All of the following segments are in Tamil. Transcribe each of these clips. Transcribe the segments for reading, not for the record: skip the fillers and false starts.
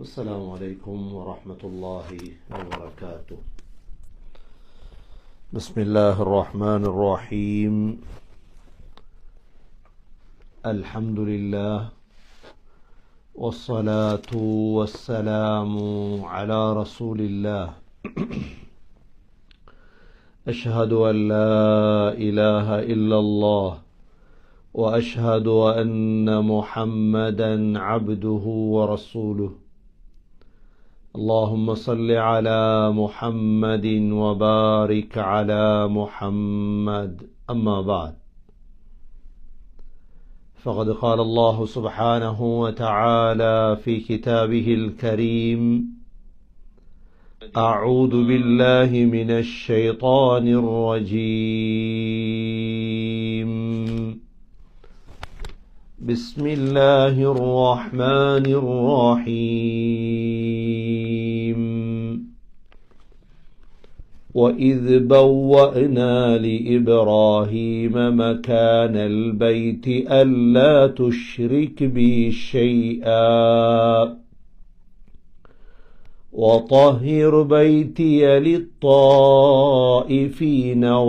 السلام عليكم ورحمة الله وبركاته. بسم الله الرحمن الرحيم. الحمد لله والصلاة والسلام على رسول الله. أشهد أن لا إله إلا الله وأشهد أن محمدا عبده ورسوله. اللهم صل على محمد وبارك على محمد. أما بعد، فقد قال الله سبحانه وتعالى في كتابه الكريم: أعوذ بالله من الشيطان الرجيم. بسم الله الرحمن الرحيم. وإذ بوأنا لإبراهيم مكان البيت ألا تشرك بي شيئا وطهر بيتي للطائفين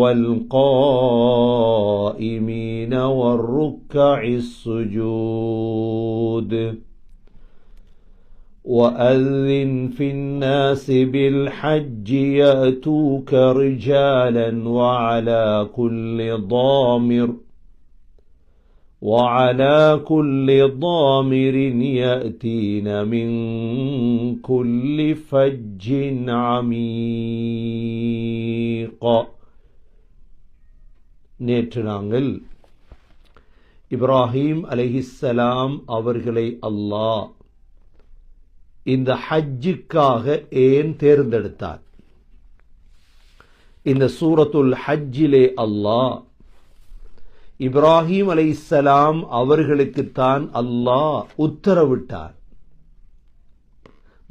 والقائمين والركع السجود. وأذن في الناس بالحج يأتوك رجالا وعلى كل ضامر يأتين من كل فج عميق. நேற்று நாங்கள் இப்ராஹீம் அலைஹிஸ்ஸலாம் அவர்களை அல்லாஹ் இந்த ஹஜ்ஜுக்காக ஏன் தேர்ந்தெடுத்தார்? இந்த சூரத்துல் ஹஜ்ஜிலே அல்லாஹ் இப்ராஹீம் அலைஹிஸ்ஸலாம் அவர்களுக்குத்தான் அல்லாஹ் உத்தரவிட்டார்.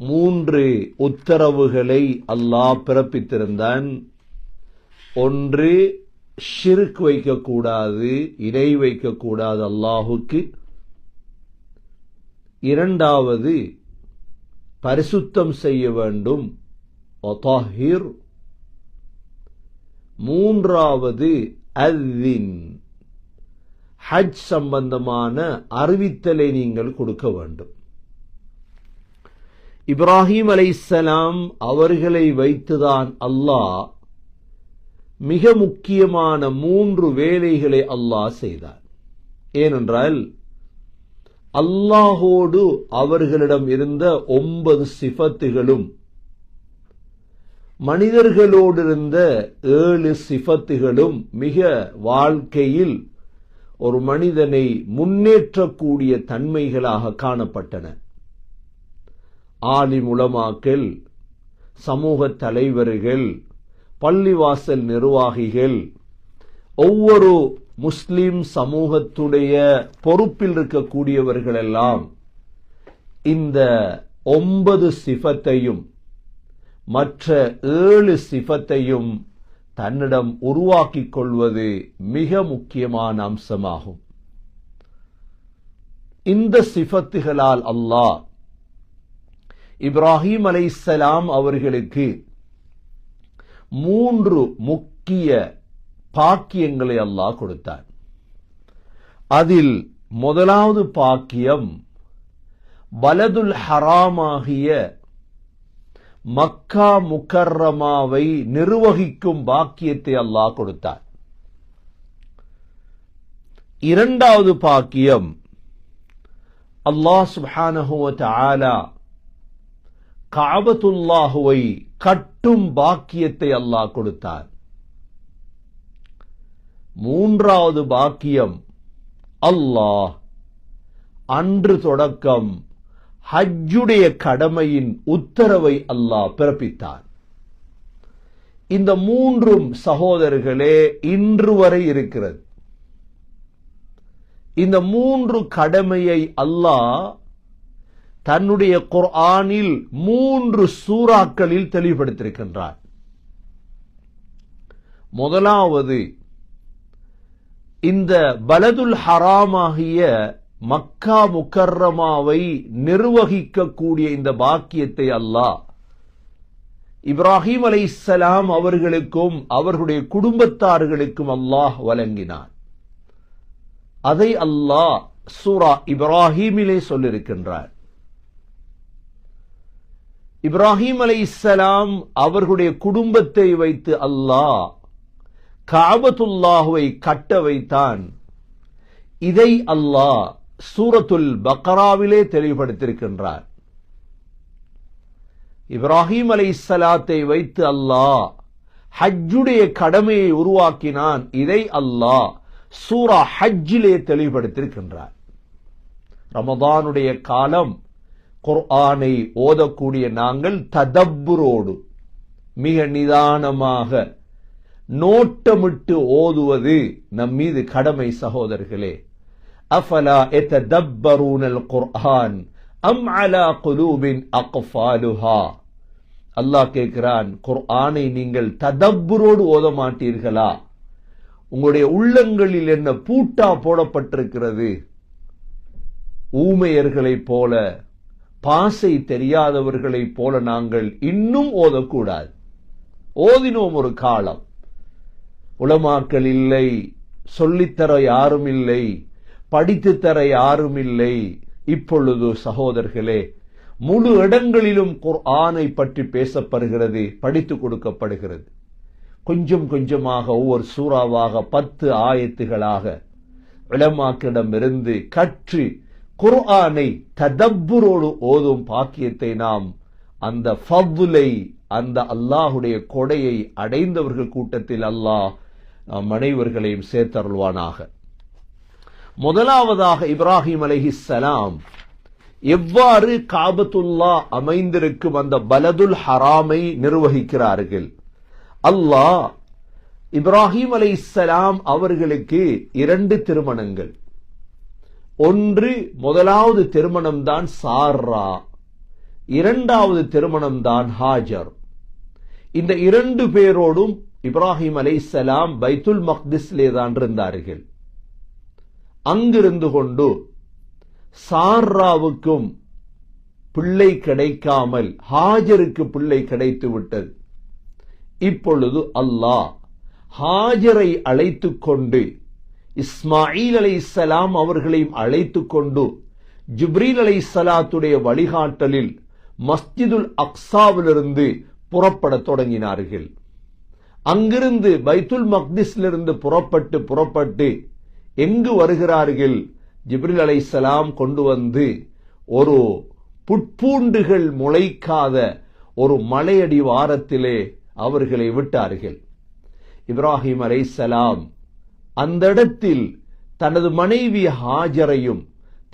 3 உத்தரவுகளை அல்லாஹ் பிறப்பித்திருந்தான். ஒன்று, ஷிர்க் வைக்கக்கூடாது, இணை வைக்கக்கூடாது அல்லாஹுக்கு. 2வது, பரிசுத்தம் செய்ய வேண்டும், வதஹிர். 3வது, அஸ்ஸின், ஹஜ் சம்பந்தமான அறிவித்தலை நீங்கள் கொடுக்க வேண்டும். இப்ராஹீம் அலைஹிஸ்ஸலாம் அவர்களை வைத்துதான் அல்லாஹ் மிக முக்கியமான 3 வேலைகளை அல்லாஹ் செய்தார். ஏனென்றால் அல்லாஹோடு அவர்களிடம் இருந்த 9 சிஃபத்துகளும் மனிதர்களோடு இருந்த 7 சிஃபத்துகளும் மிக வாழ்க்கையில் ஒரு மனிதனை முன்னேற்றக்கூடிய தன்மைகளாக காணப்பட்டன. ஆலிம் உலமாக்கள், சமூக தலைவர்கள், பள்ளிவாசல் நிர்வாகிகள், ஒவ்வொரு முஸ்லிம் சமூகத்துடைய பொறுப்பில் இருக்கக்கூடியவர்கள் எல்லாம் இந்த 9 சிஃபத்தையும் மற்ற 7 சிஃபத்தையும் தன்னிடம் உருவாக்கிக் கொள்வது மிக முக்கியமான அம்சமாகும். இந்த சிஃபத்துகளால் அல்லாஹ் இப்ராஹீம் அலைஹிஸ்ஸலாம் அவர்களுக்கு 3 முக்கிய பாக்கியங்களை அல்லாஹ் கொடுத்தார். அதில் முதலாவது பாக்கியம் பலதுல் ஹராமாகிய மக்கா முக்கர்ரமாவை நிர்வகிக்கும் பாக்கியத்தை அல்லாஹ் கொடுத்தார். 2வது பாக்கியம் அல்லாஹ் சுப்ஹானஹு வ தஆலா கஅபத்துல்லாஹுவை கட்டும் பாக்கியத்தை அல்லாஹ் கொடுத்தார். 3வது பாக்கியம் அல்லாஹ் அன்று தொடக்கம் ஹஜ்ஜுடைய கடமையின் உத்தரவை அல்லாஹ் பிறப்பித்தார். இந்த 3ம் சகோதரர்களே இன்று வரை இருக்கிறது. இந்த 3 கடமையை அல்லாஹ் தன்னுடைய குர்ஆனில் 3 சூறாக்களில் தெளிவுபடுத்தியிருக்கின்றார். முதலாவது, இந்த பலதுல் ஹராமாகிய மக்கா முக்கர்ரமாவை நிர்வகிக்கக்கூடிய இந்த பாக்கியத்தை அல்லாஹ் இப்ராஹிம் அலைஹிஸ்ஸலாம் அவர்களுக்கும் அவர்களுடைய குடும்பத்தார்களுக்கும் அல்லாஹ் வழங்கினார். அதை அல்லாஹ் சூரா இப்ராஹிமிலே சொல்லியிருக்கின்றார். இப்ராஹிம் அலைஹிஸ்ஸலாம் அவர்களுடைய குடும்பத்தை வைத்து அல்லாஹ் கஅபத்துல்லாஹ்வை கட்ட வைத்தான். இதை அல்லாஹ் சூரத்துல் பக்ராவிலே தெளிவுபடுத்தியிருக்கின்றார். இப்ராஹிம் அலைஹிஸ்ஸலாத்தை வைத்து அல்லாஹ் ஹஜ்ஜுடைய கடமையை உருவாக்கினான். இதை அல்லாஹ் சூரா ஹஜ்ஜிலே தெளிவுபடுத்தியிருக்கின்றார். ரமதானுடைய காலம் குர்ஆனை ஓதக்கூடிய நாங்கள் ததப்புரோடு மிக நிதானமாக நோட்டமிட்டு ஓதுவது நம் மீது கடமை சகோதரர்களே. அஃபலா யததப்பரூனல் குர்ஆன் அம் அலா குலூபின் அக்ஃபாலுஹா. அல்லாஹ் கேட்கிறான், குர்ஆனை நீங்கள் ததப்புரோடு ஓத மாட்டீர்களா? உங்களுடைய உள்ளங்களில் என்ன பூட்டா போடப்பட்டிருக்கிறது? ஊமையர்களைப் போல, பாசை தெரியாதவர்களைப் போல நாங்கள் இன்னும் ஓதக்கூடாது. ஓதினோம் ஒரு காலம், உலமாக்கள் இல்லை, சொல்லித்தர யாரும் இல்லை, படித்து தர யாரும் இல்லை. இப்பொழுது சகோதரர்களே, முழு இடங்களிலும் குர்ஆனை பற்றி பேசப்படுகிறது, படித்து கொடுக்கப்படுகிறது. கொஞ்சம் கொஞ்சமாக ஒவ்வொரு சூறாவாக 10 ஆயத்துகளாக உலமாக்களிடமிருந்து கற்று குர்ஆனை ததப்புரோடு ஓதும் பாக்கியத்தை நாம் அந்த ஃபضலை, அந்த அல்லாஹுடைய கொடையை அடைந்தவர்கள் கூட்டத்தில் அல்லாஹ் நாம் அனைவர்களையும் சேர்த்தருள்வானாக. முதலாவதாக இப்ராஹிம் அலைஹிஸ்ஸலாம் எவ்வாறு காபத்துல்லா அமைந்திருக்கும் அந்த பலதுல் ஹராமை நிர்வகிக்கிறார்கள்? அல்லாஹ் இப்ராஹிம் அலைஹிஸ்ஸலாம் அவர்களுக்கு 2 திருமணங்கள். ஒன்று, முதலாவது திருமணம் தான் சாரா, இரண்டாவது திருமணம் தான் ஹாஜர். இந்த 2 பேரோடும் இப்ராஹிம் அலைஹிஸ்ஸலாம் பைத்துல் மக்திஸ்லே தான் இருந்தார்கள். அங்கிருந்து கொண்டு சாராவுக்கும் பிள்ளை கிடைக்காமல் ஹாஜருக்கு பிள்ளை கிடைத்து விட்டது. இப்பொழுது அல்லாஹ் ஹாஜரை அழைத்துக் கொண்டு இஸ்மாயில் அலைஹிஸ்ஸலாம் அவர்களையும் அழைத்துக் கொண்டு ஜிப்ரீல் அலைஹிஸ்ஸலாத்துடைய வழிகாட்டலில் மஸ்ஜிதுல் அக்ஸாவிலிருந்து புறப்படத் தொடங்கினார்கள். அங்கிருந்து பைத்துல் மக்திஸிலிருந்து புறப்பட்டு எங்கு வருகிறார்கள்? ஜிப்ரீல் அலைஹிஸ்ஸலாம் கொண்டு வந்து ஒரு புட்பூண்டுகள் முளைக்காத ஒரு மலையடி வாரத்திலே அவர்களை விட்டார்கள். இப்ராஹிம் அலைஹிஸ்ஸலாம் அந்த இடத்தில் தனது மனைவி ஹாஜரையும்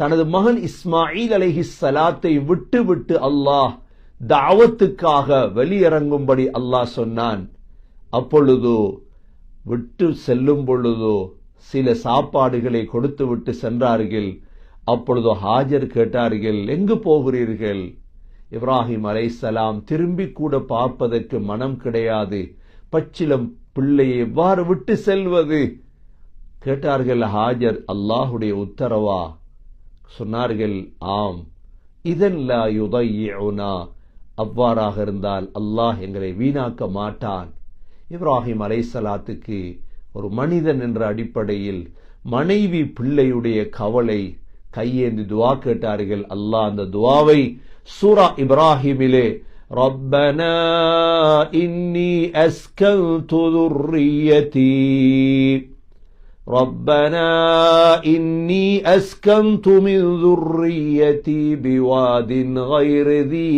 தனது மகன் இஸ்மாயில் அலைஹிஸ்ஸலாத்தை விட்டு அல்லாஹ் தாவத்துக்காக வெளியிறங்கும்படி அல்லாஹ் சொன்னான். அப்பொழுது விட்டு செல்லும் பொழுதோ சில சாப்பாடுகளை கொடுத்து விட்டு சென்றார்கள். அப்பொழுது ஹாஜர் கேட்டார்கள், எங்கு போகிறீர்கள்? இப்ராஹிம் அலைஹிஸ்ஸலாம் திரும்பி கூட பார்ப்பதற்கு மனம் கிடையாது. பச்சிலம் பிள்ளையை எவ்வாறு விட்டு செல்வது? கேட்டார்கள் ஹாஜர், அல்லாஹுடைய உத்தரவா? சொன்னார்கள், ஆம். இதன் லா யுதையிஉனா, அவ்வாறாக இருந்தால் அல்லாஹ் எங்களை வீணாக்க மாட்டான். இப்ராஹிம் அலைஹிஸ்ஸலாத்துக்கு ஒரு மனிதன் என்ற அடிப்படையில் மனைவி பிள்ளையுடைய கவலை, கையேந்தி துவா கேட்டார்கள். அல்லாஹ் அந்த துவாவை சூரா இப்ராஹிமிலே ரப்பனா இன்னி அஸ்கன்து ذُرِّيَّتِي ربنا إني أسكنت من ذريتي بواد غير ذي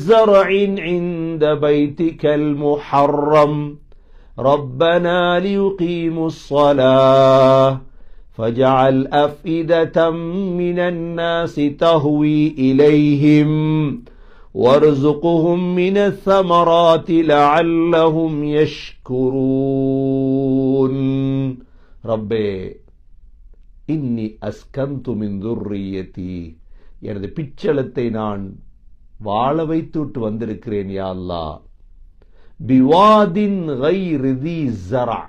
زرع عند بيتك المحرم ربنا ليقيموا الصلاة فاجعل أفئدة من الناس تهوي إليهم وارزقهم من الثمرات لعلهم يشكرون ربي إني أسكنت من ذريتي எனது பிச்சலத்தை நான் வாழ வைத்துட்டு வந்திருக்கிறேன் யா அல்லாஹ். பிவாதின் கைர் தி ஸரா,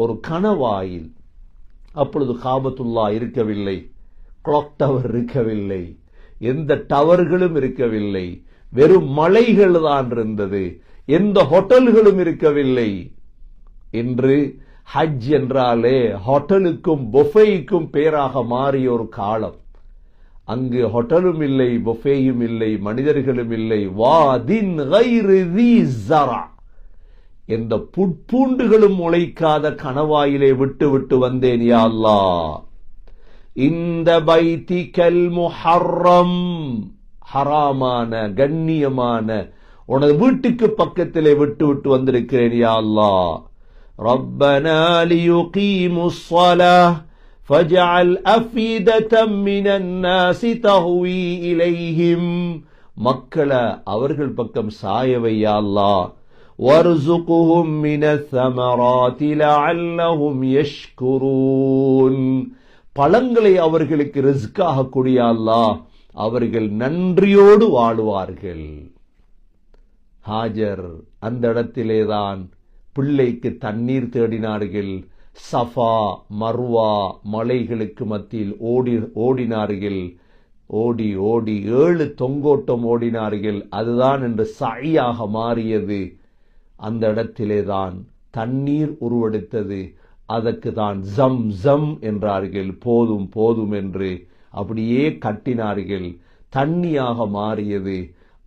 ஒரு கணவாயில், அப்பொழுது காபத்துல்லா இருக்கவில்லை, கிளாக் டவர் இருக்கவில்லை, எந்த டவர்களும் இருக்கவில்லை, வெறும் மலைகள் தான் இருந்தது, எந்த ஹோட்டல்களும் இருக்கவில்லை. இன்று ஹஜ் என்றாலே ஹோட்டலுக்கும் பொஃபேய்க்கும் பேராக மாறிய ஒரு காலம். அங்கு ஹோட்டலும் இல்லை, பொஃபேயும் இல்லை, மனிதர்களும் இல்லை. வாதின் கைரு தி ஸரா, எந்த புட்பூண்டுகளும் முளைக்காத கணவாயிலே விட்டு விட்டு வந்தேன் யா அல்லாஹ். இந்த பைத்திகல் முஹர்ரம், ஹராமான கண்ணியமான உனது வீட்டுக்கு பக்கத்திலே விட்டு விட்டு வந்திருக்கிறேன் யா அல்லாஹ். ரப்பனா லியுகீமுஸ் ஸலாஹ் ஃபஜஅல் அஃபீததம் மினன் நாஸி தஹ்வி இலைஹிம், மக்களை அவர்கள் பக்கம் சாயவை யா அல்லாஹ். வர்ஸுக்ஹும் மினஸ் ஸமராத்தி லஅல்லஹும் யஷ்குரூன், பழங்களை அவர்களுக்கு ரிஸ்காக கொடு யா அல்லாஹ், அவர்கள் நன்றியோடு வாழுவார்கள். ஹாஜர் அந்த இடத்திலேதான் பிள்ளைக்கு தண்ணீர் தேடினார்கள். சஃபா மர்வா மலைகளுக்கு மத்தியில் ஓடினார்கள். ஓடி ஓடி 7 தொங்கோட்டம் ஓடினார்கள். அதுதான் என்று சையாக மாறியது. அந்த இடத்திலேதான் தண்ணீர் உருவெடுத்தது. அதற்கு தான் ஜம் ஜம் என்றார்கள். போதும் போதும் என்று அப்படியே கட்டினார்கள். தண்ணியாக மாறியது.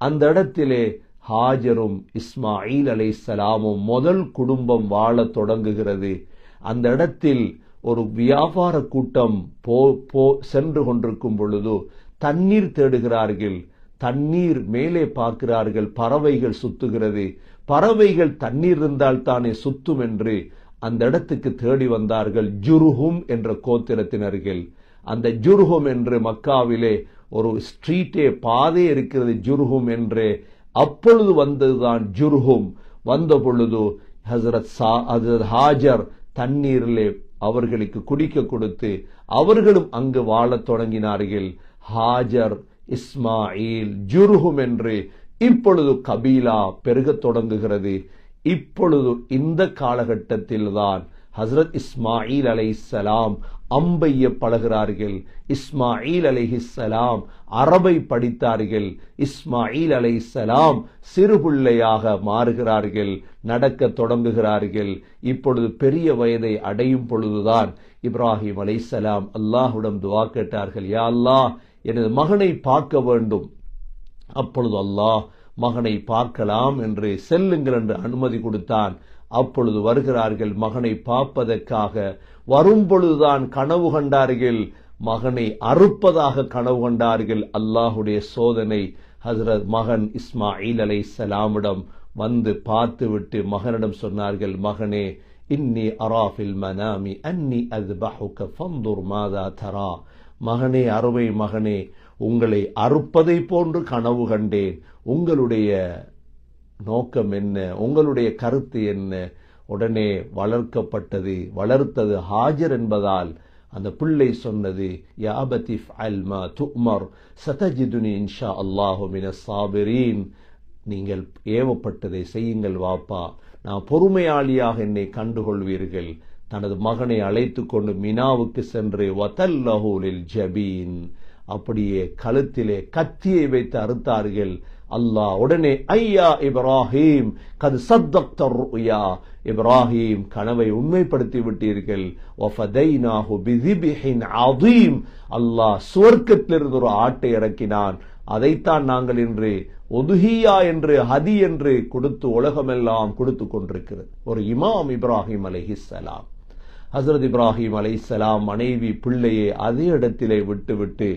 அந்த இடத்திலே ஹாஜரும் இஸ்மாயில் அலைஹிஸ்ஸலாமும் முதல் குடும்பம் வாழத் தொடங்குகிறது. அந்த இடத்தில் ஒரு வியாபார கூட்டம் சென்று கொண்டிருக்கும் பொழுது தண்ணீர் தேடுகிறார்கள். தண்ணீர் மேலே பார்க்கிறார்கள், பறவைகள் சுத்துகிறது. பறவைகள் தண்ணீர் இருந்தால் தானே சுத்தும் என்று அந்த இடத்துக்கு தேடி வந்தார்கள். ஜுர்ஹும் என்ற கோத்திரத்தினர்கள். அந்த ஜுர்ஹும் என்று மக்காவிலே ஒரு ஸ்ட்ரீட்டே பாதை இருக்கிறது, ஜுர்ஹும் என்று. அப்பொழுது வந்ததுதான் ஜுர்ஹும். வந்த பொழுது ஹஜ்ரத் ஹாஜர் தண்ணீரிலே அவர்களுக்கு குடிக்க கொடுத்து அவர்களும் அங்கு வாழத் தொடங்கினார்கள். ஹாஜர், இஸ்மாயில், ஜுர்ஹும் என்று இப்பொழுது கபீலா பெருகத் தொடங்குகிறது. இப்பொழுது இந்த காலகட்டத்தில் தான் ஹஜ்ரத் இஸ்மாயில் அலைஹிஸ்ஸலாம் அம்பைய பழகிறார்கள். இஸ்மாயில் அலைஹிஸ்ஸலாம் அரபை படித்தார்கள். இஸ்மாயில் அலைஹிஸ்ஸலாம் சிறுபிள்ளையாக மாறுகிறார்கள், நடக்க தொடங்குகிறார்கள். இப்பொழுது பெரிய வயதை அடையும் பொழுதுதான் இப்ராஹிம் அலைஹிஸ்ஸலாம் அல்லாஹ்விடம் துஆ கேட்டார்கள், யா அல்லாஹ் எனது மகனை பார்க்க வேண்டும். அப்பொழுது அல்லாஹ் மகனை பார்க்கலாம் என்று, செல்லுங்கள் என்று அனுமதி கொடுத்தான். அப்பொழுது வருகிறார்கள் மகனை பார்ப்பதற்காக. வரும்பொழுதுதான் கனவு கண்டார்கள், மகனை அறுப்பதாக கனவு கண்டார்கள். அல்லாஹுடைய சோதனை. ஹஜ்ரத் மகன் இஸ்மாயில் அலைஹிஸ்ஸலாமிடம் வந்து பார்த்துவிட்டு மகனிடம் சொன்னார்கள், மகனே இன்னி அராஃபில் மனாமி அன்னி அஸ்பஹுக ஃபன்துர் மாதா தரா. மகனே, அருமை மகனே, உங்களை அறுப்பதை போன்று கனவு கண்டேன். உங்களுடைய நோக்கம் என்ன, உங்களுடைய கருத்து என்ன? உடனே வளர்த்தது ஹாஜர் என்பதால் அந்த பிள்ளை சொன்னது, யா அபதி ஃஅல் மா துஅமர் சதஜிதுனி இன்ஷா அல்லாஹு மினஸ் சாபிரீன். நீங்கள் ஏவப்பட்டதை செய்யுங்கள் வாப்பா, நான் பொறுமையாளியாக என்னை கண்டுகொள்வீர்கள். தனது மகனை அழைத்து கொண்டு மினாவுக்கு சென்று வதல்லஹு லில் ஜபீன், அப்படியே கழுத்திலே கத்தியை வைத்து அறுத்தார்கள். அல்லாஹ் உடனே ஐயா இப்ராஹிம் கத் சத்தக்த ருயா, இப்ராஹிம் கனவை உண்மைப்படுத்தி விட்டீர்கள். வஃபதைனாஹு பிதிபிஹின் அதீம், அல்லாஹ் சுவர்க்கத்திலிருந்து ஒரு ஆட்டை இறக்கினான். அதைத்தான் நாங்கள் இன்று ஒதுஹியா என்று ஹதி என்று கொடுத்து உலகமெல்லாம் கொடுத்து கொண்டிருக்கிறது. ஒரு இமாம் இப்ராஹிம் அலைஹிஸ்ஸலாம். ஹஜ்ரத் இப்ராஹிம் அலைஹிஸ்ஸலாம் மனைவி பிள்ளையை அதே இடத்திலே விட்டுவிட்டு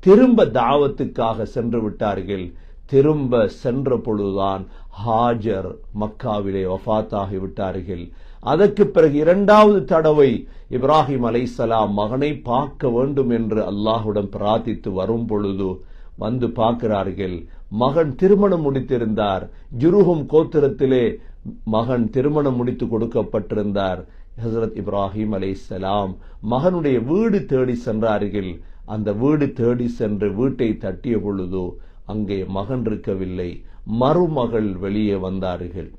திரும்ப தாவத்துக்காக சென்று விட்டார்கள். திரும்ப சென்ற பொழுதுதான் ஹாஜர் மக்காவிலே வஃபாத்தாகி விட்டார்கள். அதற்கு பிறகு 2வது தடவை இப்ராஹிம் அலைஹிஸ்ஸலாம் மகனை பார்க்க வேண்டும் என்று அல்லாஹ்விடம் பிரார்த்தித்து வரும் பொழுது வந்து பார்க்கிறார்கள். மகன் திருமணம் முடித்திருந்தார். ஜுர்ஹும் கோத்திரத்திலே மகன் திருமணம் முடித்து கொடுக்கப்பட்டிருந்தார். ஹஜ்ரத் இப்ராஹிம் அலைஹிஸ்ஸலாம் மகனுடைய வீடு தேடி சென்றார்கள். அந்த வீடு தேடி சென்று வீட்டை தட்டிய பொழுது அங்கே மகன் இருக்கவில்லை. மருமகள் வெளியே வந்தார்கள்.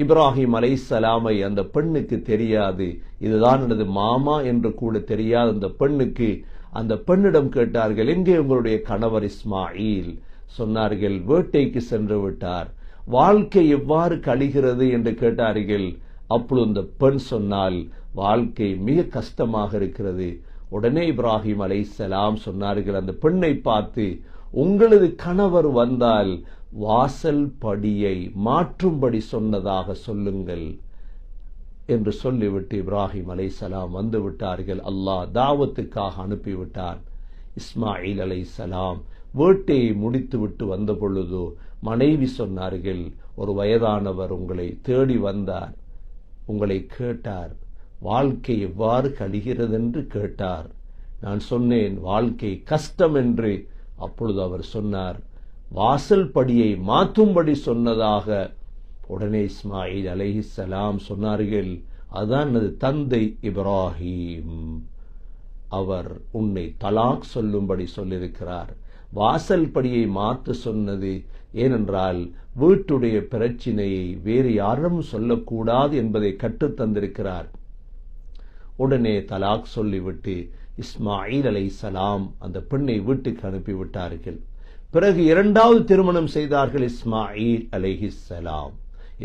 இப்ராஹிம் அலைஹிஸ்ஸலாமை அந்த பெண்ணுக்கு தெரியாது, இதுதான் எனது மாமா என்று கூட தெரியாது அந்த பெண்ணுக்கு. அந்த பெண்ணிடம் கேட்டார்கள், எங்கே உங்களுடைய கணவர் இஸ்மாயில்? சொன்னார்கள், வேட்டைக்கு சென்று விட்டார். வாழ்க்கை எவ்வாறு கழிகிறது என்று கேட்டார்கள். அப்பொழுது அந்த பெண் சொன்னால், வாழ்க்கை மிக கஷ்டமாக இருக்கிறது. உடனே இப்ராஹிம் அலைஹிஸ்ஸலாம் சொன்னார்கள் அந்த பெண்ணை பார்த்து, உங்களது கணவர் வந்தால் வாசல் படியை மாற்றும்படி சொன்னதாக சொல்லுங்கள் என்று சொல்லிவிட்டு இப்ராஹிம் அலைஹிஸ்ஸலாம் வந்து விட்டார்கள். அல்லாஹ் தாவத்துக்காக அனுப்பிவிட்டான். இஸ்மாயில் அலைஹிஸ்ஸலாம் வேட்டையை முடித்துவிட்டு வந்த பொழுது மனைவி சொன்னார்கள், ஒரு வயதானவர் உங்களை தேடி வந்தார், உங்களை கேட்டார், வாழ்க்கை எவ்வாறு கழிகிறது என்று கேட்டார். நான் சொன்னேன், வாழ்க்கை கஷ்டம் என்று. அப்பொழுது அவர் சொன்னார், வாசல் படியை மாற்றும்படி சொன்னதாக. உடனே இஸ்மாயில் அலைஹிஸ்ஸலாம் சொன்னார்கள், அதான் எனது தந்தை இப்ராஹிம், அவர் உன்னை தலாக் சொல்லும்படி சொல்லியிருக்கிறார். வாசல் படியை மாற்ற சொன்னது ஏனென்றால் வீட்டுடைய பிரச்சினையை வேறு யாரும் சொல்லக்கூடாது என்பதை கற்றுத்தந்திருக்கிறார். உடனே தலாக் சொல்லிவிட்டு இஸ்மாயில் அலைஹிஸ்ஸலாம் அந்த பெண்ணை வீட்டுக்கு அனுப்பிவிட்டார்கள். பிறகு இரண்டாவது திருமணம் செய்தார்கள் இஸ்மாயில் அலைஹிஸ்ஸலாம்.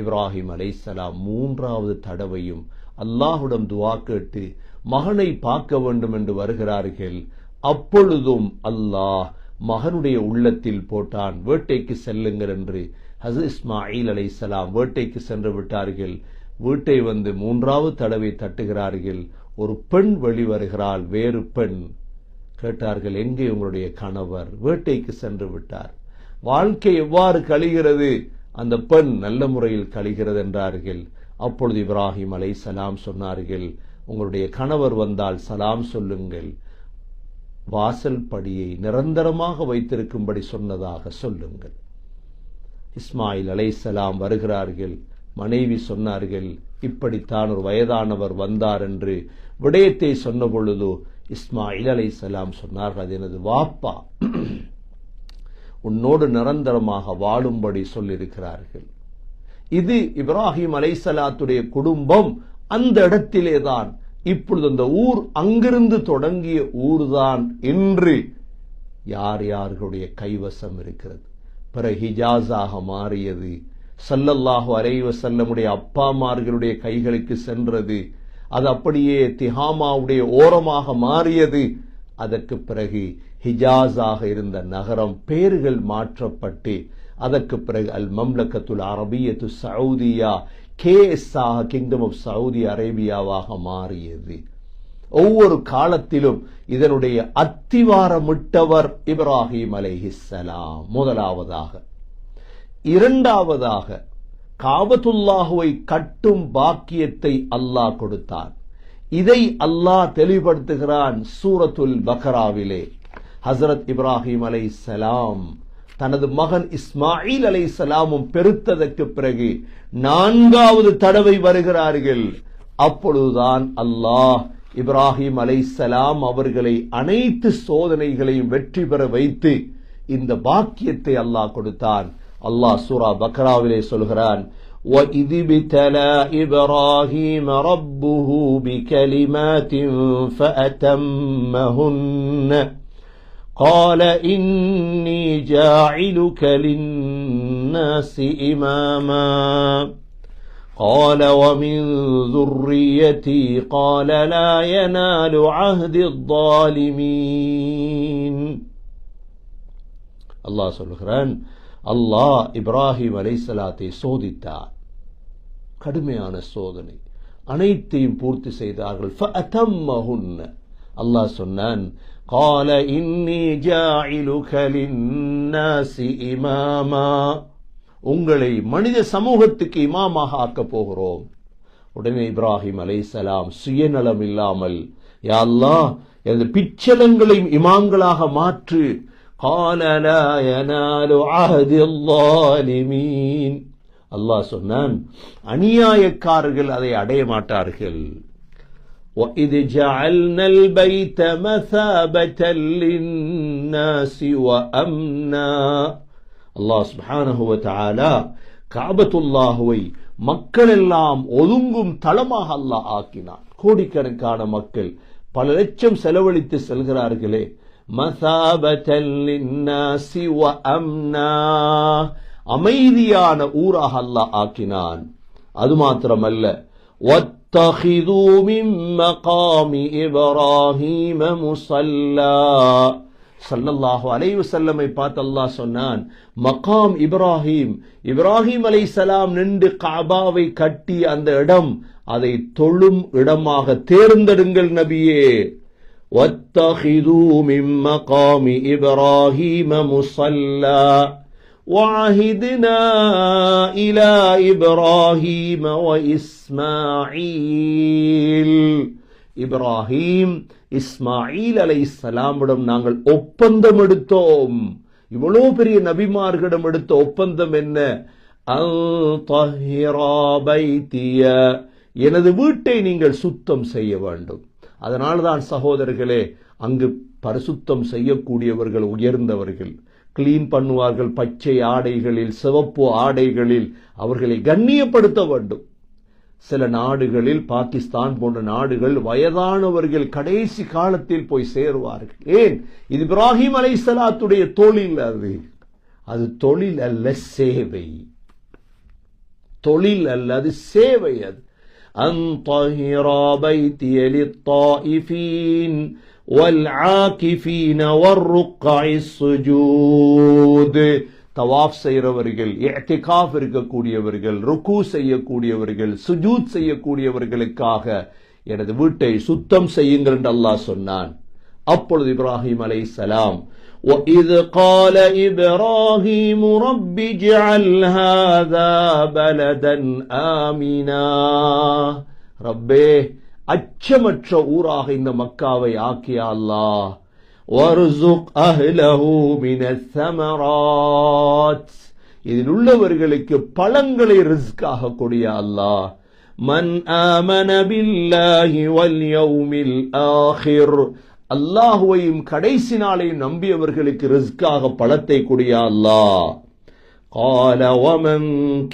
இப்ராஹிம் அலைஹிஸ்ஸலாம் மூன்றாவது தடவையும் அல்லாஹ்விடம் துஆ கேட்டு மகனை பார்க்க வேண்டும் என்று வருகிறார்கள். அப்பொழுதும் அல்லாஹ் மகனுடைய உள்ளத்தில் போட்டான், வேட்டைக்கு செல்லுங்கள் என்று. ஹஸரத் இஸ்மாயில் அலைஹிஸ்ஸலாம் வேட்டைக்கு சென்று விட்டார்கள். வீட்டை வந்து மூன்றாவது தடவை தட்டுகிறார்கள். ஒரு பெண் வெளிவருகிறாள், வேறு பெண். கேட்டார்கள், எங்கே உங்களுடைய கணவர்? வேட்டைக்கு சென்று விட்டார். வாழ்க்கை எவ்வாறு கழிகிறது? அந்த பெண் நல்ல முறையில் கழிகிறது என்றார்கள். அப்பொழுது இப்ராஹிம் அலைஹிஸ்ஸலாம் சொன்னார்கள், உங்களுடைய கணவர் வந்தால் சலாம் சொல்லுங்கள், வாசல் படியை நிரந்தரமாக வைத்திருக்கும்படி சொன்னதாக சொல்லுங்கள். இஸ்மாயில் அலைஹிஸ்ஸலாம் வருகிறார்கள். மனைவி சொன்னார்கள், இப்படித்தான் ஒரு வயதானவர் வந்தார் என்று விடயத்தை சொன்ன பொழுது இஸ்மாயில் அலைஹிஸ்ஸலாம் சொன்னார்கள், அது எனது வாப்பா, உன்னோடு நிரந்தரமாக வாழும்படி சொல்லியிருக்கிறார்கள். இது இப்ராஹிம் அலைஹிஸ்ஸலாத்துடைய குடும்பம் அந்த இடத்திலேதான். இப்பொழுது அந்த ஊர் அங்கிருந்து தொடங்கிய ஊர்தான் இன்று யார் யார்களுடைய கைவசம் இருக்கிறது. பிறகு ஹிஜாஸாக மாறியது. ஸல்லல்லாஹு அலைஹி வஸல்லமுடைய அப்பாமார்களுடைய கைகளுக்கு சென்றது. அது அப்படியே திஹாமாவுடைய ஓரமாக மாறியது. அதற்கு பிறகு ஹிஜாஸாக இருந்த நகரம் பெயர்கள் மாற்றப்பட்டு அதற்கு பிறகு அல் மம்லக்கத்துல் அரபியத்து சவுதியா, KSஆக கிங்டம் ஆஃப் சவுதி அரேபியாவாக மாறியது. ஒவ்வொரு காலத்திலும் இதனுடைய அத்திவாரமிட்டவர் இப்ராஹிம் அலைஹிஸ்ஸலாம் முதலாவதாக. இரண்டாவதாக காபத்துல்லாஹுவை கட்டும் பாக்கியத்தை அல்லாஹ் கொடுத்தான். இதை அல்லாஹ் தெளிவுபடுத்துகிறான் சூரத்துல் பக்ராவிலே. ஹஸரத் இப்ராஹிம் அலைஹிஸ்ஸலாம் தனது மகன் இஸ்மாயில் அலைஹிஸ்ஸலாமும் பெருத்ததற்கு பிறகு நான்காவது தடவை வருகிறார்கள். அப்பொழுதுதான் அல்லாஹ் இப்ராஹிம் அலைஹிஸ்ஸலாம் அவர்களை அனைத்து சோதனைகளையும் வெற்றி பெற வைத்து இந்த பாக்கியத்தை அல்லாஹ் கொடுத்தான். அல்லாஹ் சூரா பக்ராவிலே சொல்கிறான், وَإِذِ ابْتَلَى إِبْرَاهِيمَ رَبُّهُ بِكَلِمَاتٍ فَأَتَمَّهُنَّ قَالَ إِنِّي جَاعِلُكَ لِلنَّاسِ إِمَامًا قَالَ وَمِنْ ذُرِّيَّتِي قَالَ لَا يَنَالُ عَهْدِ الظَّالِمِينَ. அல்லாஹ் சொல்கிறான், அல்லாஹ் இப்ராஹிம் அலைஹிஸ்ஸலாத்தை சோதித்தார். கடுமையான சோதனை, அனைத்தையும் பூர்த்தி செய்தார்கள். فَأَتَمَّهُنَّ அல்லாஹ் சொன்னான், قَالَ إِنِّي جَاعِلُكَ لِلنَّاسِ إِمَامًا உங்களை மனித சமூகத்துக்கு இமாமாக ஆக்கப் போகிறோம். உடனே இப்ராஹிம் அலைஹிஸ்ஸலாம் சுயநலம் இல்லாமல், யா அல்லாஹ் எனது பிச்சலங்களையும் இமாம்களாக மாற்று. قَالَ لَا يَنَالُ عَهْدِ الظَّالِمِينَ அல்லாஹ் சொன்னான், அநியாயக்காரர்கள் அதை அடைய மாட்டார்கள். وَإِذْ جَعَلْنَا الْبَيْتَ مَثَابَةً لِلنَّاسِ وَأَمْنًا அல்லாஹ் சுப்ஹானஹு வ தஆலா காபத்துல்லாஹுவை மக்கள் எல்லாம் ஒதுங்கும் தளமாக அல்லாஹ் ஆக்கினான். கோடிக்கணக்கான மக்கள் பல லட்சம் செலவழித்து செல்கிறார்களே. மஸாபத்தல் லின்னாஸி வ அம்னா, அமைதியான ஊராக அல்லாஹ் ஆக்கினான். அது மாத்திரமல்ல, வத்தகிது மின் மகாமி இப்ராஹீம முஸல்லா, ஸல்லல்லாஹு அலைஹி வஸல்லமை பார்த்து அல்லாஹ் சொன்னான், மகாம் இப்ராஹிம், இப்ராஹிம் அலைஹிஸ்ஸலாம் நின்று கஅபாவை கட்டி அந்த இடம், அதை தொழும் இடமாக தேர்ந்தெடுங்கள் நபியே. வத்தகிது மின் மகாமி இப்ராஹீம முஸல்லா وعهدنا إلى إبراهيم وإسماعيل, இப்ராஹிம் இஸ்மாயில் அலைஹிஸ்ஸலாமிடம் நாங்கள் ஒப்பந்தம் எடுத்தோம். இவ்வளவு பெரிய நபிமார்களிடம் எடுத்த ஒப்பந்தம் என்ன? அன்தஹிரா பைத்திய, எனது வீட்டை நீங்கள் சுத்தம் செய்ய வேண்டும். அதனால்தான் சகோதரர்களே, அங்கு பரிசுத்தம் செய்யக்கூடியவர்கள் உயர்ந்தவர்கள், கிளீன் பண்ணுவார்கள். பச்சை ஆடைகளில், சிவப்பு ஆடைகளில் அவர்களை கண்ணியப்படுத்த வேண்டும். சில நாடுகளில், பாகிஸ்தான் போன்ற நாடுகள், வயதானவர்கள் கடைசி காலத்தில் போய் சேருவார்கள். ஏன்? இது இப்ராஹிம் அலைஹிஸ்ஸலாத்துடைய தொழில். அது தொழில் அல்ல, சேவை. தொழில் அல்ல, அது சேவை. அது அன்தஹிரா பைத்திய லித்தாயிஃபீன் வல்ஆகிஃபீன வர்ருக்அஇஸ் சுஜூத், தவாஃப் செய்கிறவர்கள், இஅ்திகாஃப் இருக்கக்கூடியவர்கள், ருக்கு செய்யக்கூடியவர்கள், சுஜூத் செய்யக்கூடியவர்களுக்காக எனது வீட்டை சுத்தம் செய்யுங்கள் என்று அல்லாஹ் சொன்னான். அப்பொழுது இப்ராஹிம் அலைஹிஸ்ஸலாம், وَإِذْ قَالَ إِبْرَاهِيمُ رَبِّ اجْعَلْ هَذَا بَلَدًا آمِنًا, ரப்பே, அச்சமற்ற ஊராக இந்த மக்காவை ஆக்கிய அல்லாஹ். வர்சுக் அஹ்லஹு மினஸ் ஸமராத், இதில் உள்ளவர்களுக்கு பழங்களை ரிஸ்காக கொடிய அல்லாஹ். மன் ஆமன பில்லாஹி வல் யௌமில் ஆகிர், அல்லாஹுவையும் கடைசி நாளையும் நம்பியவர்களுக்கு ரிஸ்காக பழத்தை கொடிய அல்லாஹ். قال ومن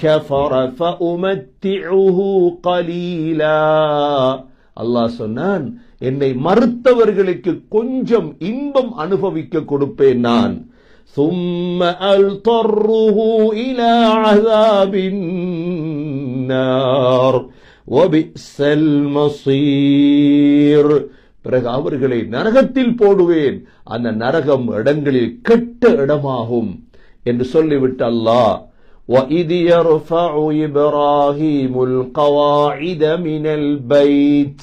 كفر فأمتعه قليلا, அல்லாஹ் சொன்னான், என்னை மறுத்தவர்களுக்கு கொஞ்சம் இன்பம் அனுபவிக்க கொடுப்பேன் நான். ثم ألطره إلى عذاب النار وبئس المصير, பிறகு அவர்களை நரகத்தில் போடுவேன், அந்த நரகம் இடங்களில் கெட்ட இடமாகும் என்று சொல்லிவிட்டு அல்லாஹ், وَإِذْ يَرْفَعُ إِبْرَاهِيمُ الْقَوَاعِدَ مِنَ الْبَيْتِ,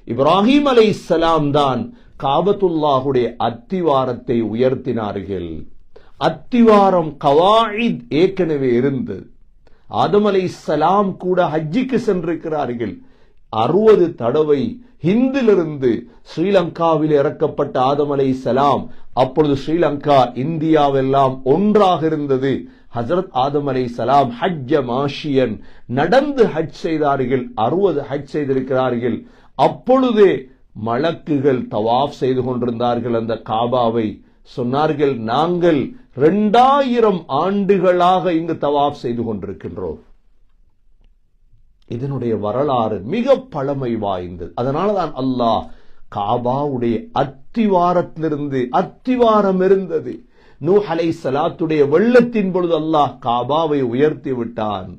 இப்ராஹிம் அலைஹிஸ்ஸலாம் தான் காபத்துல்லாஹுடைய அத்திவாரத்தை உயர்த்தினார்கள். அத்திவாரம் கவாயித் ஏற்கனவே இருந்தது. ஆதம் அலைஹிஸ்ஸலாம் கூட ஹஜ்ஜிக்கு சென்றிருக்கிறார்கள். 60 தடவை ஹிந்திலிருந்து ஸ்ரீலங்காவில் இறக்கப்பட்ட ஆதம் அலைஹிஸ்ஸலாம், அப்பொழுது ஸ்ரீலங்கா இந்தியாவெல்லாம் ஒன்றாக இருந்தது. ஹஜ்ரத் ஆதம் அலைஹிஸ்ஸலாம் ஹஜ்ஜ மாஷியன், நடந்து ஹஜ் செய்தார்கள். 60 ஹஜ் செய்திருக்கிறார்கள். அப்பொழுதே மலக்குகள் தவாஃப் செய்து கொண்டிருந்தார்கள் அந்த காபாவை. சொன்னார்கள், நாங்கள் 2000 ஆண்டுகளாக இங்கு தவாஃப் செய்து கொண்டிருக்கின்றோம். இதனுடைய வரலாறு மிக பழமை வாய்ந்தது. அதனாலதான் அல்லாஹ் காபாவுடைய அத்திவாரத்திலிருந்து, அத்திவாரம் இருந்தது, நூஹ் அலைஹிஸ்ஸலாத்துடைய வெள்ளத்தின் பொழுது அல்லாஹ் காபாவை உயர்த்தி விட்டான்.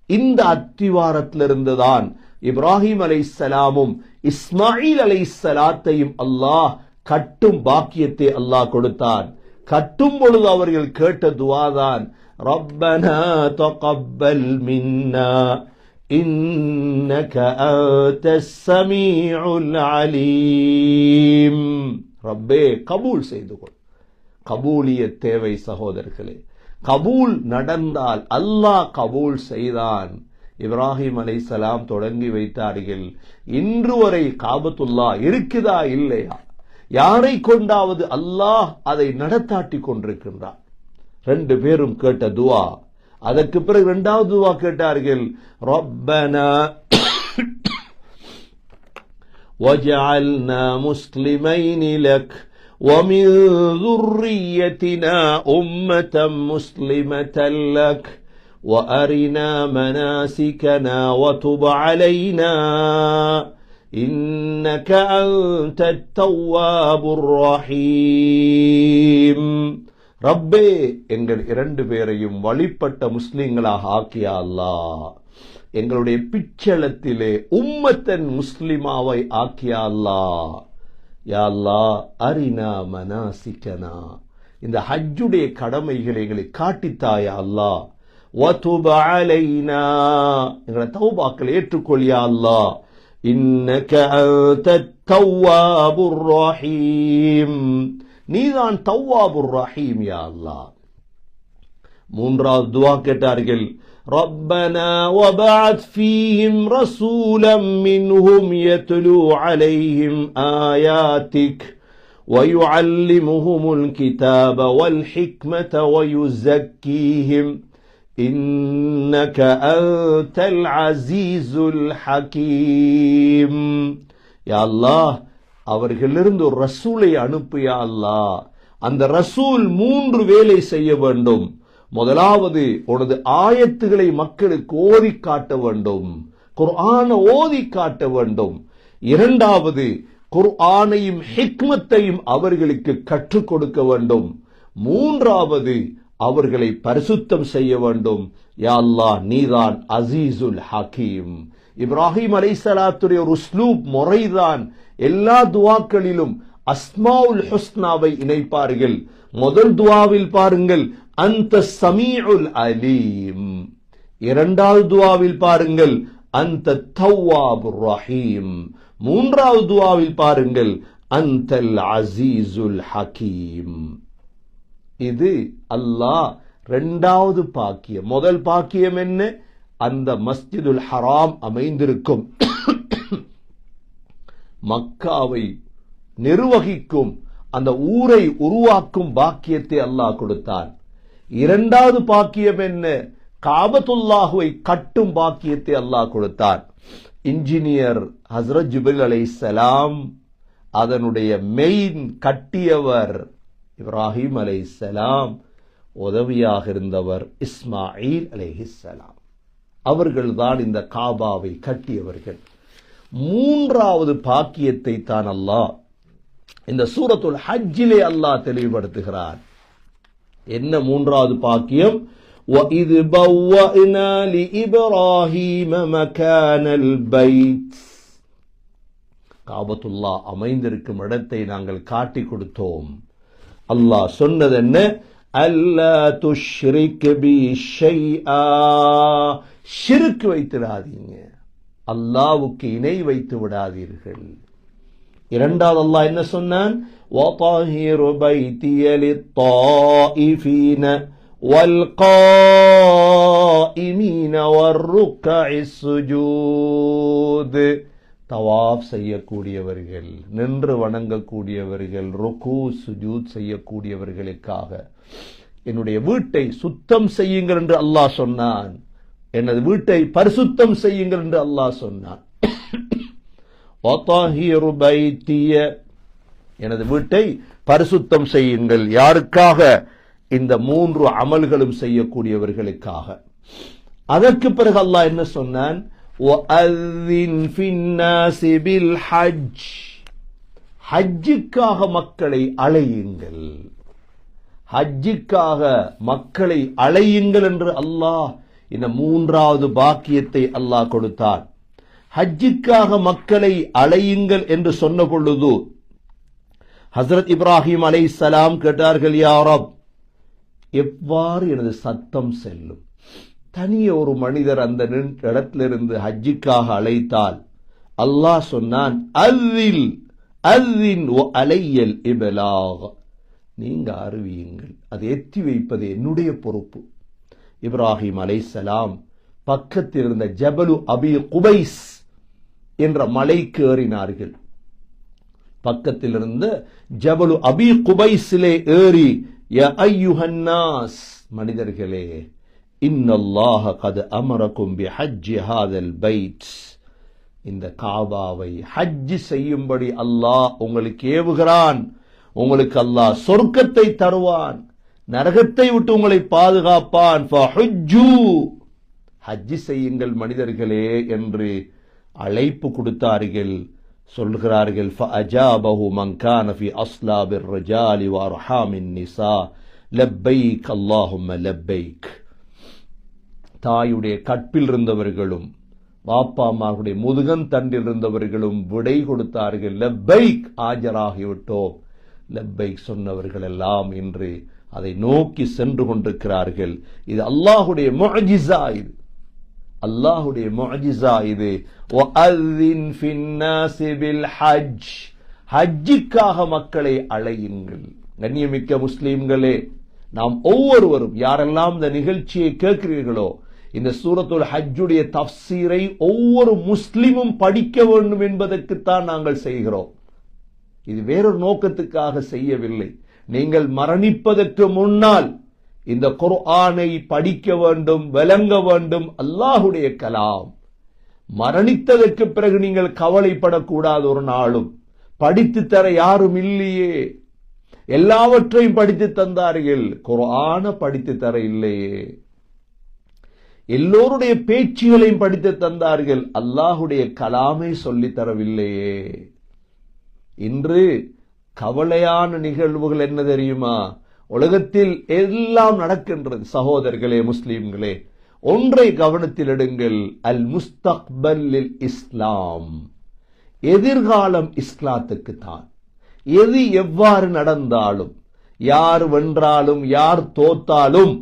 இந்த அத்திவாரத்திலிருந்துதான் இப்ராஹிம் அலைஹிஸ்ஸலாமும் இஸ்மாயில் அலைஹிஸ்ஸலாத்தையும் அல்லாஹ் கட்டும் பாக்கியத்தை அல்லாஹ் கொடுத்தான். கட்டும் பொழுது அவர்கள் கேட்ட துஆதான், ரப்பனா தகப்பல் மின்னா இன்னக அன்தஸ் ஸமீஉல் அலீம். ரப்பே, கபூல் செய்து கொள். கபூலியத் தேவை சகோதரர்களே. கபூல் நடந்தால் அல்லாஹ் கபூல் செய்தான். இப்ராஹிம் அலைஹிஸ்ஸலாம் தொடங்கி வைத்தார்கள். இன்று வரை காபத்துல்லா இருக்குதா இல்லையா? யாரை கொண்டாவது அல்லாஹ் அதை நடத்தாட்டி கொண்டிருக்கின்றார். 2 பேரும் கேட்ட துவா. அதற்கு பிறகு 2வது துவா கேட்டார்கள், ரப்பனா வஜஅல்னா முஸ்லிமைனி லக் ومن ذريتنا أمة مسلمة لك وأرنا مناسكنا وتب علينا إنك أنت التواب الرحيم. ரப்பே, எங்கள் இரண்டு பேரையும் வழிபட்ட முஸ்லிம்களாக ஆக்கிய அல்லாஹ், எங்களுடைய பிச்சளத்திலே உம்மத்தன் முஸ்லிமாவை ஆக்கிய அல்லாஹ். யா அல்லாஹ், அரினா மனாசிகனா, இந்த ஹஜ்ஜுடைய கடமைகளை எங்களை காட்டித்தாயா அல்லாஹ். வதுப அலைனா, எங்களை தௌபாக்களை ஏற்றுக்கொள் யா அல்லாஹ். இன்னக அன்தத் தவ்வாபுர் ரஹீம், நீதான் தவ்வாபுர் ரஹீம் யா அல்லாஹ். மூன்றாவது துஆ கேட்டார்கள். ربنا وبعث فيهم رسولا منهم يتلو عليهم آياتك ويعلمهم الكتاب والحكمة ويزكيهم إنك أنت العزيز الحكيم. يا الله, அவர்களிலிருந்து ஒரு ரசூலை அனுப்பு யா அல்லாஹ். அந்த ரசூல் 3 வேலை செய்ய வேண்டும். முதலாவது, உனது ஆயத்துகளை மக்களுக்கு ஓதி காட்ட வேண்டும், குர்ஆன ஓதி காட்ட வேண்டும். இரண்டாவது, குர்ஆனையும் ஹிக்மத்தையும் அவர்களுக்கு கற்றுக் கொடுக்க வேண்டும். மூன்றாவது, அவர்களை பரிசுத்தம் செய்ய வேண்டும். யா அல்லாஹ், நீதான் அசீசுல் ஹக்கீம். இப்ராஹிம் அலைஹிஸ்ஸலாத்துடைய ஒரு உஸ்லூப் முறைதான். எல்லா துஆக்களிலும் அஸ்மாஉல் ஹுஸ்னாவை இணைப்பார்கள். முதல் துஆவில் பாருங்கள், அந்த சமீஉல் அலீம். இரண்டாவது துஆவில் பாருங்கள், அந்த தவ்வாபுர் ரஹீம். மூன்றாவது துஆவில் பாருங்கள், அந்தல் அசீசுல் ஹக்கீம். இது அல்லாஹ் இரண்டாவது பாக்கியம். முதல் பாக்கியம் என்ன? அந்த மஸ்ஜிதுல் ஹராம் அமைந்திருக்கும் மக்காவை நிர்வகிக்கும், அந்த ஊரை உருவாக்கும் பாக்கியத்தை அல்லாஹ் கொடுத்தான். இரண்டாவது பாக்கியம் என்ன? காபத்துல்லாஹுவை கட்டும் பாக்கியத்தை அல்லாஹ் கொடுத்தான். இன்ஜினியர் ஹஸ்ரத் ஜிப்ரீல் அலைஹிஸ்ஸலாம், அதனுடைய மெயின் கட்டியவர் இப்ராஹிம் அலைஹிஸ்ஸலாம், உதவியாக இருந்தவர் இஸ்மாயில் அலைஹிஸ்ஸலாம். அவர்கள்தான் இந்த காபாவை கட்டியவர்கள். மூன்றாவது பாக்கியத்தை தான் அல்லாஹ் இந்த சூரத்துல் ஹஜ்ஜிலே அல்லாஹ் தெளிவுபடுத்துகிறார். என்ன மூன்றாவது பாக்கியம்? وَإِذْ بَوَّأْنَا لِإِبْرَاهِيمَ مَكَانَ الْبَيْتِ, காபத்துல்லாஹ் அமைந்திருக்கும் இடத்தை நாங்கள் காட்டி கொடுத்தோம். அல்லாஹ் சொன்னது என்ன? அல்லா துஷ்ரிக் பி ஷைஆ, ஷிர்க் வைத்திடாதீங்க, அல்லாஹ்வுக்கு இணை வைத்து விடாதீர்கள். இரண்டாவது அல்லாஹ் என்ன சொன்னான்? وَطَهِّرْ بَيْتِيَ لِلطَّائِفِينَ وَالْقَائِمِينَ وَالرُّكَّعِ السُّجُودِ, தவாஃப் செய்யக்கூடியவர்கள், நின்று வணங்கக்கூடியவர்கள், ருக்கு சுஜூத் செய்யக்கூடியவர்களுக்காக என்னுடைய வீட்டை சுத்தம் செய்யுங்கள் என்று அல்லாஹ் சொன்னான். எனது வீட்டை பரிசுத்தம் செய்யுங்கள் என்று அல்லாஹ் சொன்னான். வதஹிரு பைத்திய, எனது வீட்டை பரிசுத்தம் செய்யுங்கள். யாருக்காக? இந்த 3 அமல்களும் செய்யக்கூடியவர்களுக்காக. அதற்கு பிறகு அல்லாஹ் என்ன சொன்னான்? வஅذின் ஃபின்னாஸி பில் ஹஜ், ஹஜ்ஜுக்காக மக்களை அழையுங்கள், ஹஜ்ஜுக்காக மக்களை அழையுங்கள் என்று அல்லாஹ் இந்த மூன்றாவது பாக்கியத்தை அல்லாஹ் கொடுத்தார். ஹஜ்ஜுக்காக மக்களை அழையுங்கள் என்று சொன்ன பொழுது ஹஸ்ரத் இப்ராஹிம் அலைஹிஸ்ஸலாம் கேட்டார்கள், யா ரப், எவ்வாறு எனது சத்தம் செல்லும்? தனியே ஒரு மனிதர் அந்த இடத்திலிருந்து ஹஜ்ஜுக்காக அழைத்தால் அல்லாஹ் சொன்னான், அஸ்ஸில் அஸ்ஸின் வ அலையல் இப்லாக், நீங்க அறிவியுங்கள், அதை எத்தி வைப்பது என்னுடைய பொறுப்பு. இப்ராஹிம் அலைஹிஸ்ஸலாம் பக்கத்தில் இருந்த ஜபலு அபி குபைஸ் என்ற மலைக்கு ஏறினார்கள். பக்கத்தில் இருந்த ஜபலு அபி குபைஸிலே ஏறி, யா அய்யுஹன் நாஸ், மனிதர்களே, இன்னல்லாஹ கத் அமரக்கும் பிஹஜ்ஜி ஹாதல் பைத், இந்த காபாவை ஹஜ் செய்யும்படி அல்லாஹ் உங்களுக்கு ஏவுகிறான். உங்களுக்கு அல்லாஹ் சொர்க்கத்தை தருவான். நரகத்தை விட்டு உங்களை பாதுகாப்பான். ஹஜ்ஜி செய்யுங்கள் மனிதர்களே என்று அழைப்பு கொடுத்தார்கள். சொல்கிறார்கள், ஃபஅஜாபஹு மன் கான ஃபி அஸ்லாபிர் ரிஜாலி வ அர்ஹாமின் நிசா லப்பைக் அல்லாஹும்ம லப்பைக். தாயுடைய கற்பில் இருந்தவர்களும் வாப்பா அம்மாவுடைய முதுகன் தண்டில் இருந்தவர்களும் விடை கொடுத்தார்கள், லப்பைக், ஆஜராகிவிட்டோம். லப்பைக் சொன்னவர்கள் எல்லாம் இன்று அதை நோக்கி சென்று கொண்டிருக்கிறார்கள். இது அல்லாஹுடைய முஅஜிஸா, இது அல்லாஹுடைய முஅஜிஸா. இது வஅذின் ஃபின்னாஸி பில் ஹஜ், ஹஜ்ஜுக்காக மக்களை அழையுங்கள். கண்ணியமிக்க முஸ்லிம்களே, நாம் ஒவ்வொருவரும் யாரெல்லாம் இந்த நிகழ்ச்சியை கேட்கிறீர்களோ, இந்த சூரத்துல் ஹஜ்ஜுடைய தஃப்சீரை ஒவ்வொரு முஸ்லிமும் படிக்க வேண்டும் என்பதற்குத்தான் நாங்கள் செய்கிறோம். இது வேறொரு நோக்கத்துக்காக செய்யவில்லை. நீங்கள் மரணிப்பதற்கு முன்னால் இந்த குர்ஆனை படிக்க வேண்டும், விளங்க வேண்டும். அல்லாஹுடைய கலாம். மரணித்ததற்கு பிறகு நீங்கள் கவலைப்படக்கூடாது. ஒரு நாளும் படித்து தர யாரும் இல்லையே. எல்லாவற்றையும் படித்து தந்தார்கள், குர்ஆனை படித்து தர இல்லையே. எல்லோருடைய பேச்சுகளையும் படித்து தந்தார்கள், அல்லாஹுடைய கலாமை சொல்லித் தரவில்லையே. இன்று கவலையான நிகழ்வுகள் என்ன தெரியுமா? உலகத்தில் எல்லாம் நடக்கின்றது. சகோதரர்களே, முஸ்லிம்களே, ஒன்றை கவனத்தில் எடுங்கள். அல் முஸ்தக்பல் இஸ்லாம், எதிர்காலம் இஸ்லாத்துக்கு தான். எது எவ்வாறு நடந்தாலும், யார் வென்றாலும் யார் தோத்தாலும்,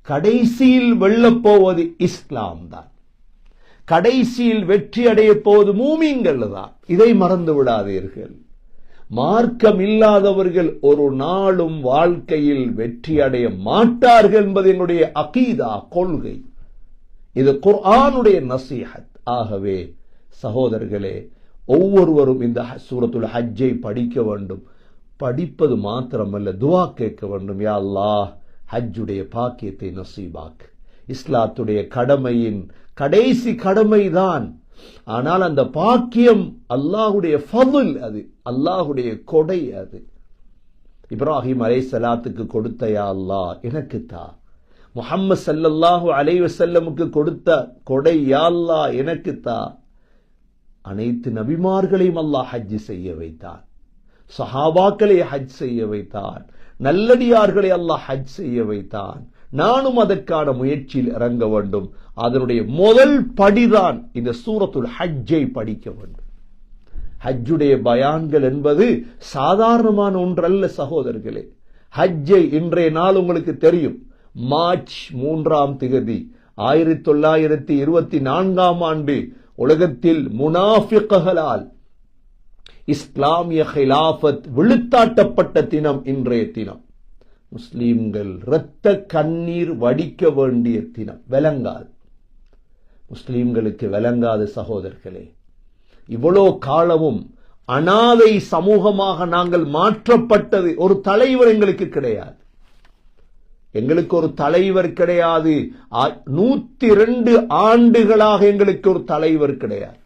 கடைசியில் வெல்லப் போவது இஸ்லாம் தான். கடைசியில் வெற்றி அடைய போவது மூமின்கள் தான். இதை மறந்து விடாதீர்கள். மார்க்கம் இல்லாதவர்கள் ஒரு நாளும் வாழ்க்கையில் வெற்றி அடைய மாட்டார்கள் என்பது என்னுடைய அகீதா, கொள்கை. இது குர்ஆனுடைய நசீஹத். ஆகவே சகோதரர்களே, ஒவ்வொருவரும் இந்த சூரத்துல் ஹஜ்ஜை படிக்க வேண்டும். படிப்பது மாத்திரமல்ல, துஆ கேட்க வேண்டும். யா அல்லாஹ், ஹஜ்ஜுடைய பாக்கியத்தை நசீபாக். இஸ்லாத்துடைய கடமையின் கடைசி கடமைதான். ஆனால் அந்த பாக்கியம் அல்லாஹுடைய ஃபضல், அது அல்லாஹுடைய கொடை. அது இப்ராஹிம் அலைஹிஸ்ஸலாத்துக்கு கொடுத்த யா அல்லாஹ் எனக்கு தா. முஹம்மது ஸல்லல்லாஹு அலைஹி வஸல்லமுக்கு கொடுத்த கொடை யா அல்லாஹ் எனக்கு தா. அனைத்து நபிமார்களையும் அல்லாஹ் ஹஜ் செய்ய வைத்தான். சஹாபாக்களை ஹஜ் செய்ய வைத்தான். நல்லடியார்களை அல்லாஹ் ஹஜ் செய்ய வைத்தான். நானும் அதற்கான முயற்சியில் இறங்க வேண்டும். அதனுடைய முதல் படிதான் இந்த சூரத்துல் ஹஜ்ஜை படிக்க வேண்டும். ஹஜ்ஜுடைய பயான்கள் என்பது சாதாரணமான ஒன்றல்ல சகோதரர்களே. ஹஜ்ஜை இன்றைய நாள் உங்களுக்கு தெரியும், மார்ச் 3ஆம் தேதி 1924ஆம் ஆண்டு உலகத்தில் முனாஃபிக்குகளால் இஸ்லாமிய ஹிலாஃபத் விழுத்தாட்டப்பட்ட தினம் இன்றைய தினம். முஸ்லீம்கள் இரத்த கண்ணீர் வடிக்க வேண்டிய தினம். விளங்காது, முஸ்லீம்களுக்கு விளங்காது சகோதரர்களே. இவ்வளோ காலமும் அனாதை சமூகமாக நாங்கள் மாற்றப்பட்டது. ஒரு தலைவர் எங்களுக்கு கிடையாது. எங்களுக்கு ஒரு தலைவர் கிடையாது. 102 ஆண்டுகளாக எங்களுக்கு ஒரு தலைவர் கிடையாது.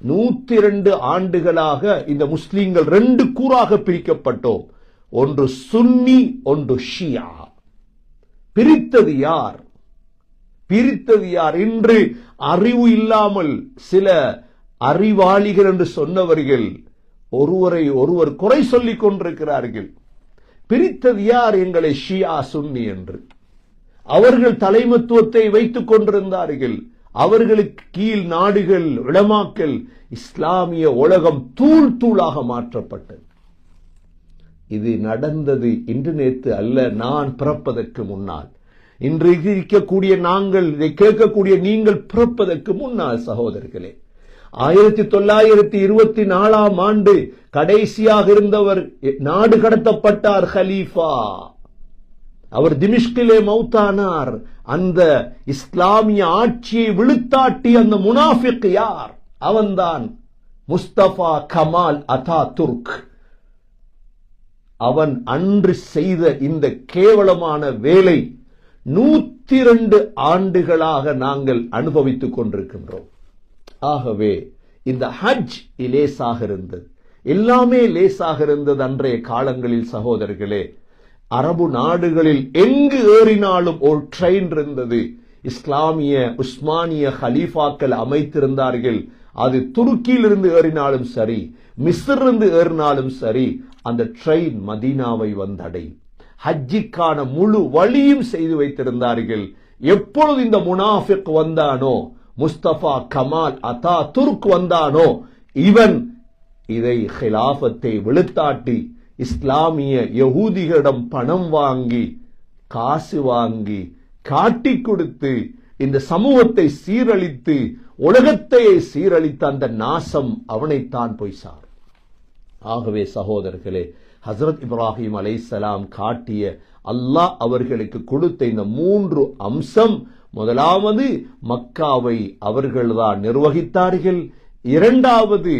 102 ஆண்டுகளாக இந்த முஸ்லீம்கள் 2 கூறாக பிரிக்கப்பட்டோம். ஒன்று சுன்னி, ஒன்று ஷியா. பிரித்தது யார்? பிரித்தது யார்? இன்று அறிவு இல்லாமல் சில அறிவாளிகள் என்று சொன்னவர்கள் ஒருவரை ஒருவர் குறை சொல்லிக் கொண்டிருக்கிறார்கள். பிரித்தது யார் எங்களை ஷியா சுன்னி என்று? அவர்கள் தலைமத்துவத்தை வைத்துக் கொண்டிருந்தார்கள். அவர்களுக்கு கீழ் நாடுகள், உலமாக்கள், இஸ்லாமிய உலகம் தூள் தூளாக மாற்றப்பட்டது. இது நடந்தது இன்று நேற்று அல்ல, நான் பிறப்பதற்கு முன்னால். இன்று இருக்கக்கூடிய நாங்கள், இதை கேட்கக்கூடிய நீங்கள் பிறப்பதற்கு முன்னால் சகோதரர்களே. 1924ஆம் ஆண்டு கடைசியாக இருந்தவர் நாடு கடத்தப்பட்டார். ஹலீஃபா அவர் திமிஷ்கிலே மௌத்தானார். அந்த இஸ்லாமிய ஆட்சியை விழுத்தாட்டி அந்த முனாஃபிக் யார்? அவன்தான் முஸ்தபா கமால் அதாதுர்க். அவன் அன்று செய்த இந்த கேவலமான வேலை 102 ஆண்டுகளாக நாங்கள் அனுபவித்துக் கொண்டிருக்கின்றோம். ஆகவே இந்த ஹஜ் லேசாக இருந்தது, எல்லாமே லேசாக இருந்தது அன்றைய காலங்களில் சகோதரர்களே. அரபு நாடுகளில் எங்கு ஏறினாலும் ஒரு ட்ரெயின் இருந்தது. இஸ்லாமிய உஸ்மானிய ஹலீஃபாக்கள் அமைத்திருந்தார்கள். அது துருக்கியிலிருந்து ஏறினாலும் சரி, மிஸ்ரிலிருந்து ஏறினாலும் சரி, அந்த ட்ரெயின் மதீனாவை வந்தடையும். ஹஜ்ஜிக்கான முழு வழியும் செய்து வைத்திருந்தார்கள். எப்பொழுது இந்த முனாஃபிக் வந்தானோ, முஸ்தபா கமால் அதா துர்க் வந்தானோ, இவன் இதை ஹிலாஃபத்தை வெளுத்தாட்டி இஸ்லாமிய யகூதிகளிடம் பணம் வாங்கி காசு வாங்கி காட்டி கொடுத்து இந்த சமூகத்தை சீரழித்து உலகத்தையே சீரழித்த அந்த நாசம் அவனைத்தான் போய் சார். ஆகவே சகோதரர்களே, ஹசரத் இப்ராஹிம் அலைஹிஸ்ஸலாம் காட்டிய அல்லாஹ் அவர்களுக்கு கொடுத்த இந்த 3 அம்சம், முதலாவது மக்காவை அவர்கள்தான் நிர்வகித்தார்கள். இரண்டாவது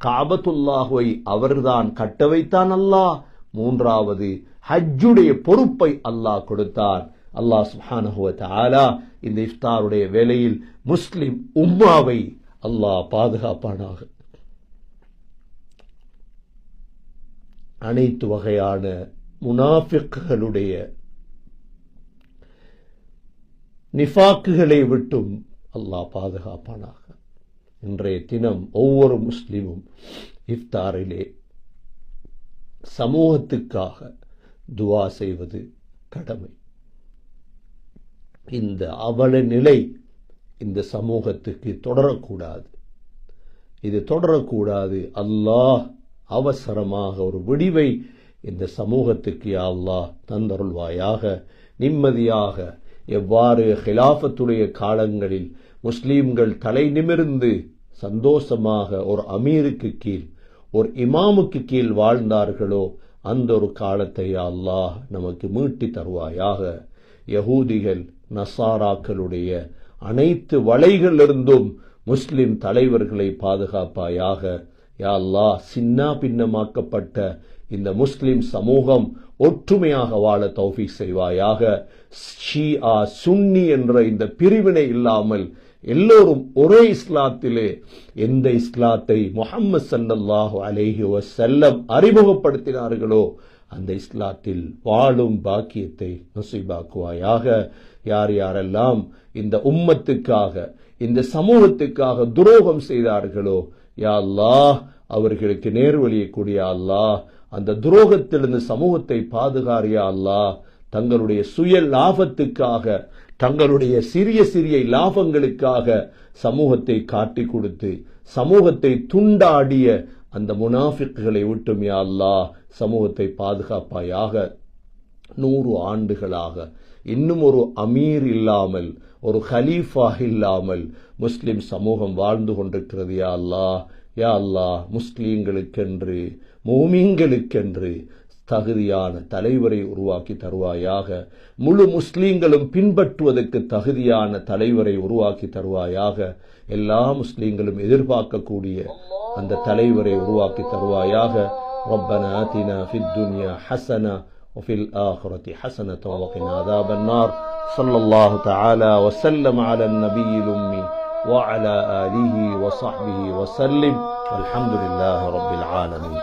காபத்துல்லாஹுவை அவர்தான் கட்ட வைத்தான் அல்லாஹ். மூன்றாவது ஹஜ்ஜுடைய பொறுப்பை அல்லாஹ் கொடுத்தான். அல்லாஹ் சுப்ஹானஹு வ தஆலா இந்த இஃப்தாருடைய வேளையில் முஸ்லிம் உம்மாவை அல்லாஹ் பாதுகாப்பானாக. அனைத்து வகையான முனாஃபிக்குகளுடைய நிஃபாக்குகளை விட்டும் அல்லாஹ் பாதுகாப்பானாக. இன்றைய தினம் ஒவ்வொரு முஸ்லிமும் இஃப்தாரிலே சமூகத்துக்காக துவா செய்வது கடமை. இந்த அவல நிலை இந்த சமூகத்துக்கு தொடரக்கூடாது. இது தொடரக்கூடாது. அல்லாஹ் அவசரமாக ஒரு விடிவை இந்த சமூகத்துக்கு யா அல்லாஹ் தந்தருள்வாயாக. நிம்மதியாக எவ்வாறு ஹிலாஃபத்துடைய காலங்களில் முஸ்லீம்கள் தலை நிமிர்ந்து சந்தோஷமாக ஒரு அமீருக்கு கீழ் ஒரு இமாமுக்கு கீழ் வாழ்ந்தார்களோ அந்த ஒரு காலத்தை அல்லாஹ் நமக்கு மீட்டி தருவாயாக. யகூதிகள் நசாராக்களுடைய அனைத்து வலைகளிலிருந்தும் முஸ்லிம் தலைவர்களை பாதுகாப்பாயாக. யா அல்லாஹ், சின்ன பின்னமாக்கப்பட்ட இந்த முஸ்லிம் சமூகம் ஒற்றுமையாக வாழ தௌஃபீக் செய்வாயாக. ஷியா சுன்னி என்ற இந்த பிரிவினை இல்லாமல் எல்லோரும் ஒரே இஸ்லாத்திலே, எந்த இஸ்லாத்தை முஹம்மது ஸல்லல்லாஹு அலைஹி வஸல்லம் அறிமுகப்படுத்தினார்களோ அந்த இஸ்லாத்தில் வாழும் பாக்கியத்தை நசீபாக்குவாயாக. யார் யாரெல்லாம் இந்த உம்மத்துக்காக இந்த சமூகத்துக்காக துரோகம் செய்தார்களோ யா அல்லாஹ், அவர்களுக்கு நேர்வழியை கூடிய அல்லாஹ், அந்த துரோகத்திலிருந்து சமூகத்தை பாதுகாரியா அல்லாஹ். தங்களுடைய சுய லாபத்துக்காக, தங்களுடைய சிறிய சிறிய லாபங்களுக்காக சமூகத்தை காட்டி கொடுத்து சமூகத்தை துண்டாடிய அந்த முனாஃபிக்குகளை விட்டும் யா அல்லாஹ் சமூகத்தை பாதுகாப்பாயாக. 100 ஆண்டுகளாக இன்னும் ஒரு அமீர் இல்லாமல், ஒரு ஹலீஃபா இல்லாமல் முஸ்லிம் சமூகம் வாழ்ந்து கொண்டிருக்கிறது யா அல்லாஹ். யா அல்லாஹ், முஸ்லீம்களுக்கென்று மோமீன்களுக்கென்று தகுதியான தலைவரை உருவாக்கி தருவாயாக. முழு முஸ்லீம்களும் பின்பற்றுவதற்கு தகுதியான தலைவரை உருவாக்கி தருவாயாக. எல்லா முஸ்லீம்களும் எதிர்பார்க்கக்கூடிய அந்த தலைவரை உருவாக்கி தருவாயாக. ரப்பனா ஆதினா ஃபித் துன்யா ஹஸனா وفي الآخرة حسنة وقنا عذاب النار. صلى الله تعالى وسلم على النبي الأمي وعلى آله وصحبه وسلم والحمد لله رب العالمين.